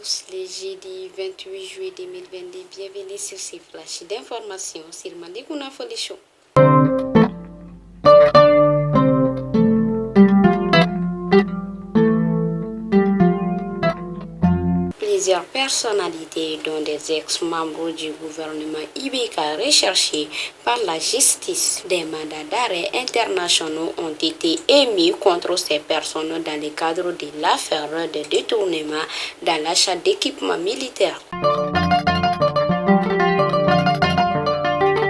tous, les jeudi 28 juillet 2022. Bienvenue sur ces flashs d'informations sur Mandikouna Foli Show. Plusieurs personnalités, dont des ex-membres du gouvernement Ibeka recherchés par la justice, des mandats d'arrêt internationaux ont été émis contre ces personnes dans le cadre de l'affaire de détournement dans l'achat d'équipements militaires.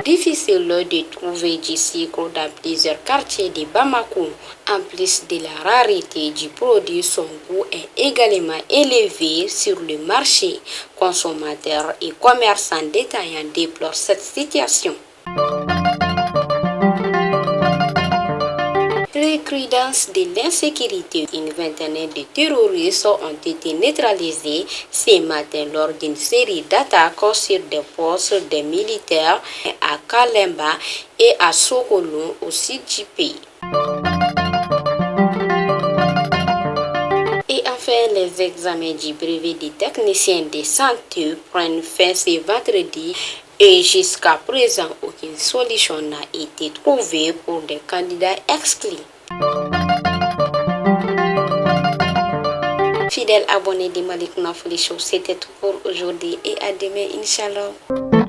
Difficile de trouver du sucre dans plusieurs quartiers de Bamako. En plus de la rareté du produit, son coût est également élevé sur le marché. Consommateurs et commerçants détaillants déplorent cette situation. Recrudescence de l'insécurité. Une vingtaine de terroristes ont été neutralisés ce matin lors d'une série d'attaques sur des postes des militaires à Kalemba et à Sokolo au sud du pays. Et enfin, les examens du brevet des techniciens de santé prennent fin ce vendredi. Et jusqu'à présent, aucune solution n'a été trouvée pour des candidats exclus. Fidèles abonnés de Mandikouna Foli Show, c'était tout pour aujourd'hui et à demain, Inch'Allah.